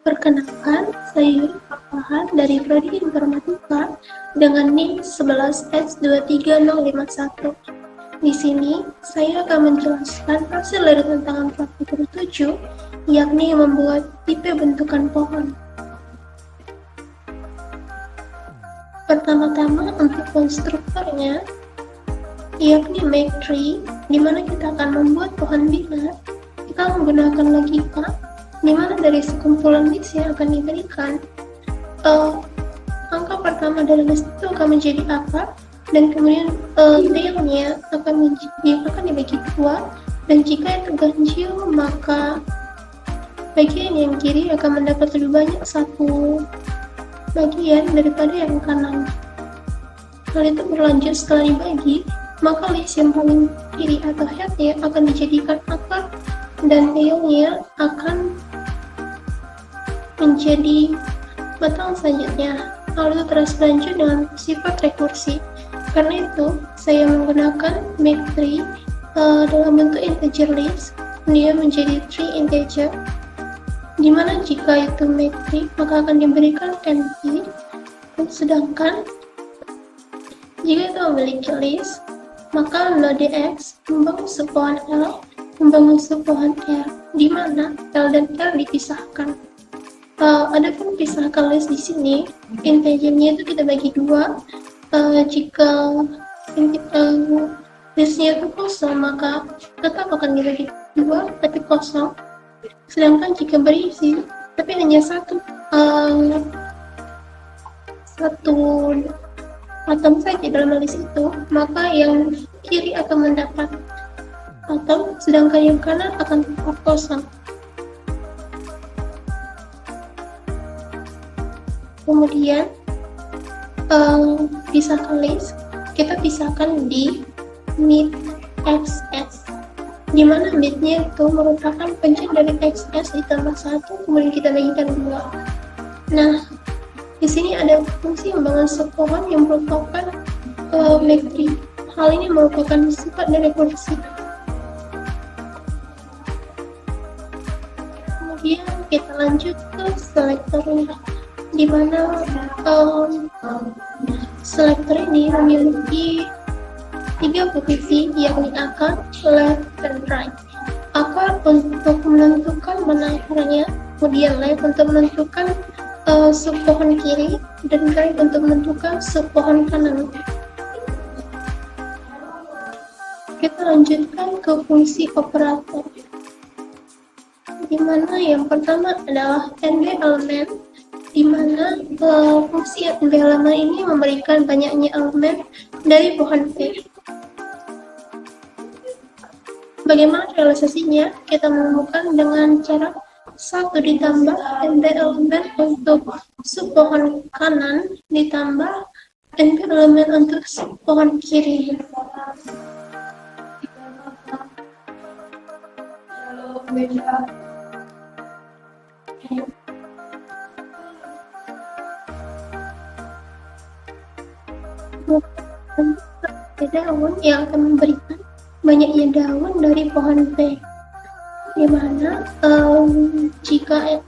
Perkenalkan, saya Yuri Farhan dari Prodi Informatika dengan NIM 11S23051. Di sini, saya akan menjelaskan hasil dari tantangan praktikum 7, yakni membuat tipe bentukan pohon. Pertama-tama untuk konstruktornya, yakni make tree, di mana kita akan membuat pohon binar. Kita menggunakan logika di mana dari sekumpulan bits yang akan diberikan, angka pertama dari list itu akan menjadi apa, dan kemudian tailnya akan dibagi dua, dan jika itu ganjil maka bagian yang kiri akan mendapat lebih banyak satu bagian daripada yang kanan. Hal itu berlanjut setelah dibagi, maka list yang paling kiri atau headnya akan dijadikan akar dan tailnya akan menjadi batang selanjutnya. Hal itu terus berlanjut dengan sifat rekursi. Karena itu, saya menggunakan make tree dalam bentuk integer list, dia menjadi tree integer, dimana jika itu make tree, maka akan diberikan empty, sedangkan jika itu memiliki list, maka node X membangun sebuah L, membangun sebuah R, di mana L dan R dipisahkan. Adapun pisahkan list di sini, integernya itu kita bagi dua. Jika listnya itu kosong, maka tetap akan dibagi dua, tapi kosong. Sedangkan jika berisi, tapi hanya satu atom saja dalam list itu, maka yang kiri akan mendapat atom, sedangkan yang kanan akan tetap kosong. Kemudian pisahkan list, kita pisahkan di mid xs, dimana midnya itu merupakan pencet dari xs ditambah 1, kemudian kita bagikan 2. Nah, di sini ada fungsi membangun sepohon yang merupakan make tree. Hal ini merupakan sifat dari rekursi. Kemudian kita lanjut ke selektornya, di mana selektor ini memiliki 3 posisi, yakni akar, left, dan right. Akar untuk menentukan mana akarnya, kemudian left untuk menentukan subpohon kiri, dan right untuk menentukan subpohon kanan. Kita lanjutkan ke fungsi operator, di mana yang pertama adalah NB elemen, di mana fungsi NB elemen ini memberikan banyaknya elemen dari pohon V. Bagaimana realisasinya? Kita menemukan dengan cara 1 ditambah NB elemen untuk subpohon kanan ditambah NB elemen untuk subpohon kiri. Daun yang akan memberikan banyaknya daun dari pohon V, di mana jika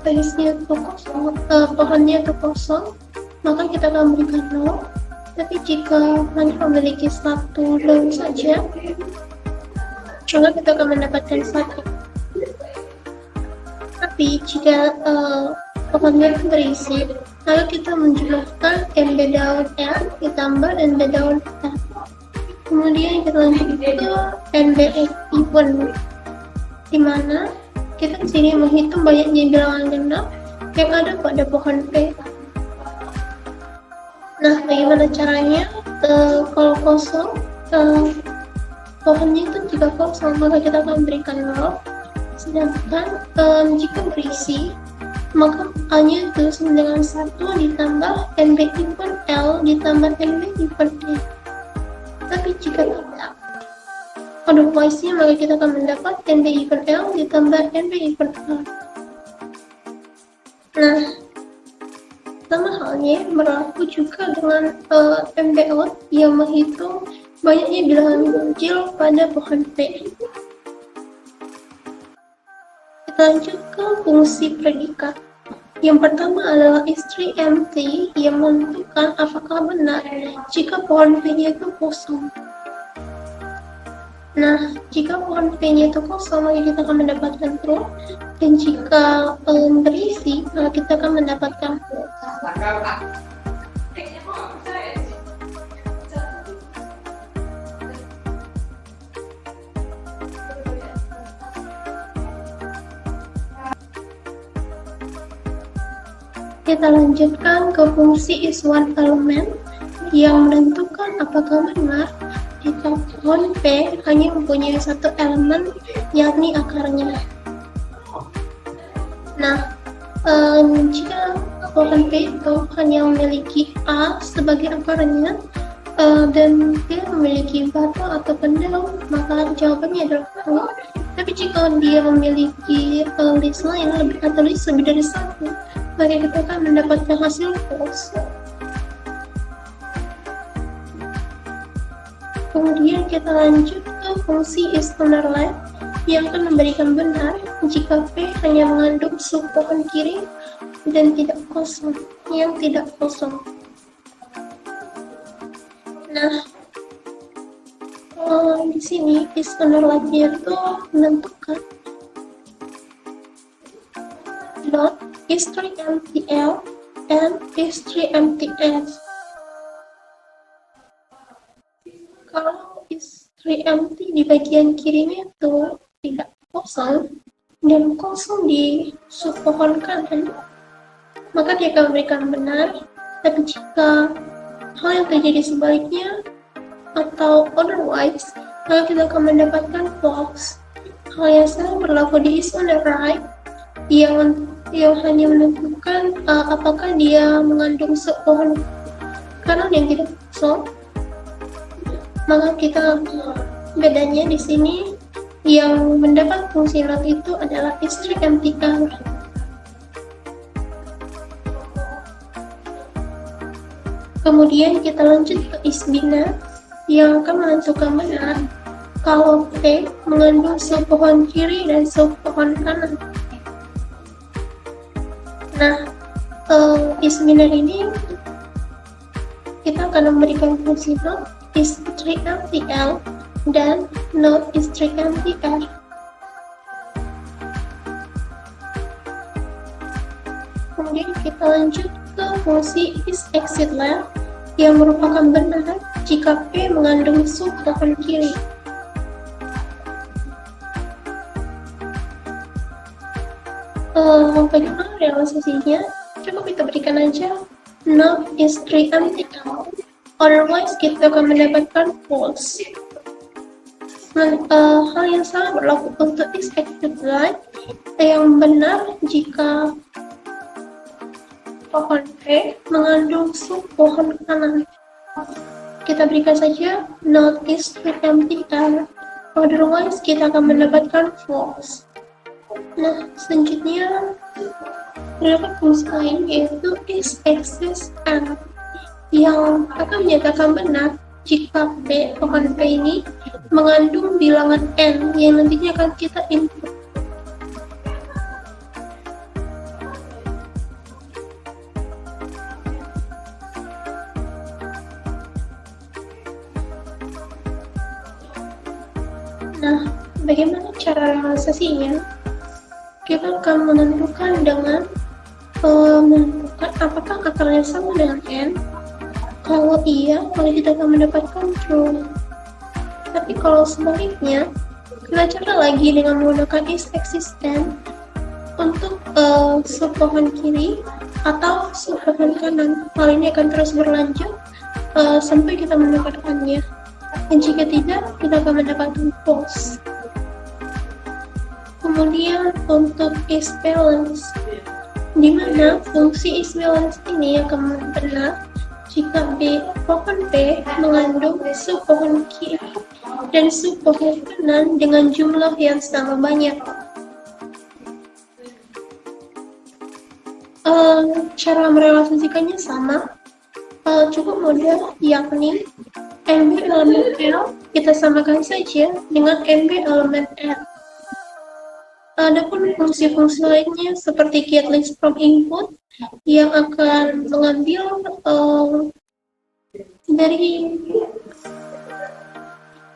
base-nya itu kosong, pohonnya itu kosong, maka kita akan memberikan 0. Tapi jika hanya memiliki satu daun saja, maka kita akan mendapatkan 1. Tapi jika pohonnya itu berisi, lalu kita menjumlahkan NB daun R ditambah NB daun R. Kemudian kita lanjut ke NB even, di mana kita di sini menghitung banyaknya bilangan genap yang ada pada pohon V. Nah, bagaimana caranya? Kalau kosong, pohonnya itu jika kosong, maka kita akan memberikan 0. Sedangkan jika berisi, maka A-nya itu sama dengan 1 ditambah NB even L ditambah NB even E. Tapi jika tidak, otherwise-nya, maka kita akan mendapat NB even L ditambah NB even L. Nah, sama halnya berlaku juga dengan NB out yang menghitung banyaknya bilangan ganjil pada pohon V. Kita Lanjut ke fungsi predikat. Yang pertama adalah istri empty yang menentukan apakah benar jika pohon P-nya itu kosong. Nah, jika pohon P-nya itu kosong, maka kita akan mendapatkan true. Dan jika berisi, maka kita akan mendapatkan false. Kita lanjutkan ke fungsi is one element yang menentukan apakah benar jika pohon P hanya mempunyai satu elemen, yakni akarnya. Nah, jika pohon P itu hanya memiliki A sebagai akarnya dan dia memiliki batu atau daun, maka jawabannya adalah true. Tapi jika dia memiliki list lain atau list lebih dari satu, maka kita akan mendapatkan hasil false. Kemudian kita lanjut ke fungsi is underline yang akan memberikan benar jika P hanya mengandung sub pohon kiri dan tidak kosong, yang tidak kosong. Nah, di sini is underline-nya itu menentukan not istri empty L and istri empty S. Kalau istri empty di bagian kirinya itu tidak kosong dan kosong di sub pohon kanan, maka dia akan memberikan benar. Tapi jika hal yang terjadi sebaliknya atau otherwise, maka kita akan mendapatkan false. Hal yang sama berlaku di is on the right yang hanya menentukan apakah dia mengandung sepohon kanan yang tidak kosong. Maka kita bedanya di sini yang mendapat fungsi not itu adalah istri empty L. Kemudian kita lanjut ke is bina yang akan menentukan benar kalau P mengandung sepohon kiri dan sepohon kanan. Nah, is bina ini kita akan memberikan fungsi not istri empty L dan not istri empty R. Kemudian kita lanjut ke fungsi is exit left yang merupakan benar jika P mengandung sub pohon kiri. Bagaimana realisasinya? Cukup kita berikan aja not istri empty L, otherwise kita akan mendapatkan false. Hal yang sama berlaku untuk is exit right yang benar jika pohon P mengandung sub pohon kanan. Kita berikan saja not istri empty L, otherwise kita akan mendapatkan false. Nah, selanjutnya terdapat fungsi lain yaitu is excess N yang akan menyatakan benar jika pohon P ini mengandung bilangan N yang nantinya akan kita input. Nah, bagaimana cara realisasinya? Kita akan menentukan dengan menentukan apakah akarnya sama dengan N. Kalau iya, maka kita akan mendapatkan true. Tapi kalau sebaliknya, kita cara lagi dengan menggunakan is existent untuk sub pohon kiri atau sub pohon kanan. Hal ini akan terus berlanjut sampai kita mendapatkannya. Dan jika tidak, kita akan mendapatkan false. Kemudian untuk is balance, di mana fungsi is balance ini akan benar jika pohon P mengandung sub pohon kiri dan sub pohon kanan dengan jumlah yang sama banyak. Cara merealisasikannya sama, cukup mudah, yakni MB elemen L kita samakan saja dengan MB elemen R. Adapun fungsi-fungsi lainnya seperti get list from input yang akan mengambil dari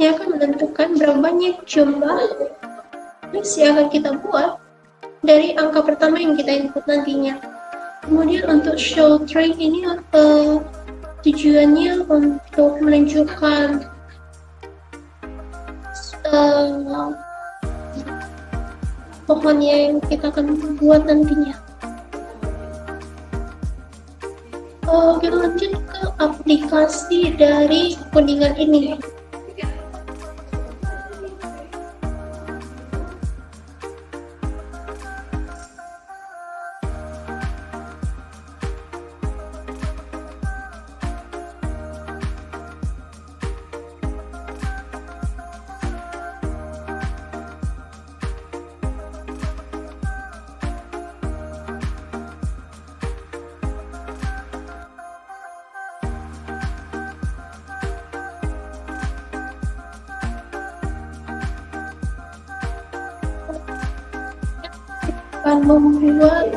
yang akan menentukan berapa banyak jumlah list yang akan kita buat dari angka pertama yang kita input nantinya. Kemudian untuk show tree ini tujuannya untuk menunjukkan pohonnya yang kita akan buat nantinya. Kita lanjut ke aplikasi dari codingan ini. Akan membuat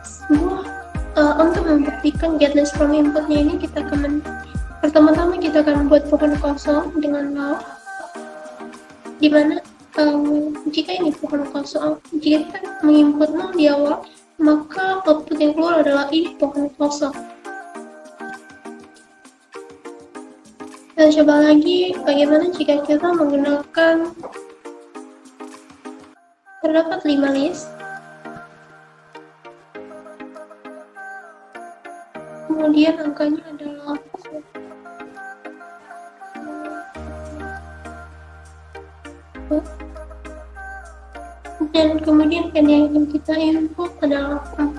sebuah untuk membuktikan get list from inputnya ini kita akan pertama-tama kita akan membuat pohon kosong dengan null, dimana jika ini pohon kosong, jika kita menginput null di awal, maka output yang keluar adalah ini pohon kosong. Kita coba lagi bagaimana jika kita menggunakan terdapat 5 list. Kemudian angkanya adalah dan kemudian pen yang kita input adalah 4.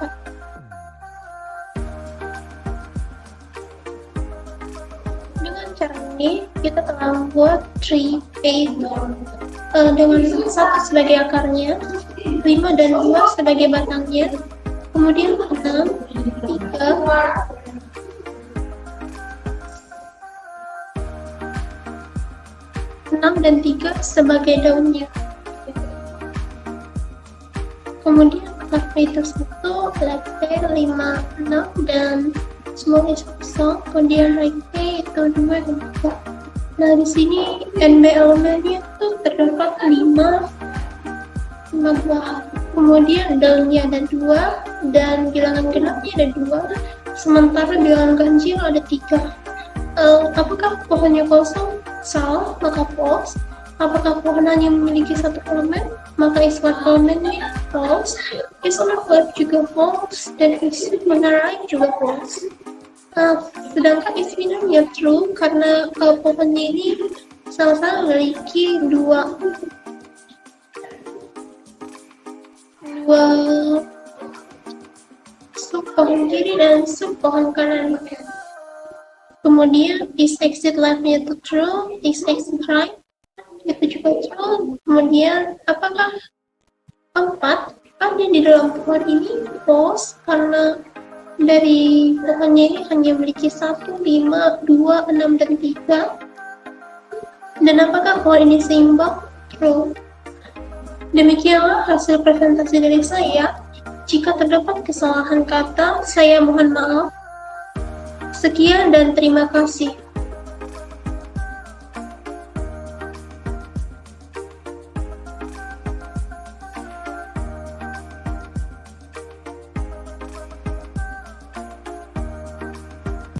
Dengan cara ini kita telah membuat tree yaitu dengan 1 sebagai akarnya, 5 dan 2 sebagai batangnya, kemudian 6, 3, 6 dan 3 sebagai daunnya. Kemudian left itu 1, left 5, 6 dan small is kosong, kemudian right itu 2 dan 3. Nah di sini NB elemennya itu terdapat 5 buah. Kemudian daunnya ada 2 dan bilangan genapnya ada 2, sementara bilangan ganjil ada 3. Apakah pohonnya kosong? Salah, maka false. Apakah pohon hanya memiliki 1 elemen? Maka is not elemennya false. Is not left juga false, dan is not right juga false. Sedangkan is binarnya true karena pohonnya ini sama-sama memiliki 2 sub pohon kiri dan sub pohon kanan. Kemudian is exit left-nya itu true, is exit right itu juga true. Kemudian apakah 4 ada di dalam pohon ini? False, karena dari pohonnya ini hanya memiliki 1, 5, 2, 6 dan 3. Dan apakah pohon ini seimbang? True. Demikianlah hasil presentasi dari saya. Jika terdapat kesalahan kata, saya mohon maaf. Sekian dan terima kasih.